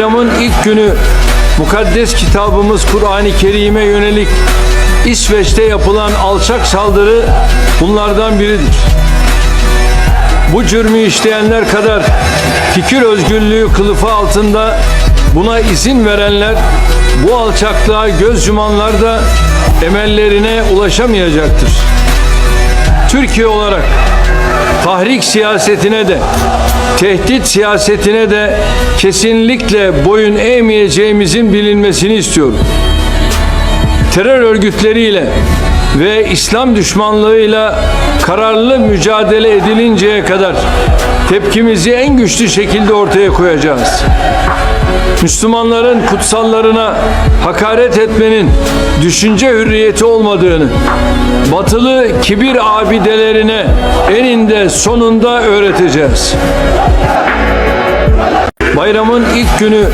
Bayramın ilk günü mukaddes kitabımız Kur'an-ı Kerim'e yönelik İsveç'te yapılan alçak saldırı bunlardan biridir. Bu cürmü işleyenler kadar fikir özgürlüğü kılıfı altında buna izin verenler, bu alçaklığa göz yumanlar da emellerine ulaşamayacaktır. Türkiye olarak tahrik siyasetine de, tehdit siyasetine de kesinlikle boyun eğmeyeceğimizin bilinmesini istiyorum. Terör örgütleriyle ve İslam düşmanlığıyla kararlı mücadele edilinceye kadar tepkimizi en güçlü şekilde ortaya koyacağız. Müslümanların kutsallarına hakaret etmenin düşünce hürriyeti olmadığını, batılı kibir abidelerine eninde sonunda öğreteceğiz. Bayramın ilk günü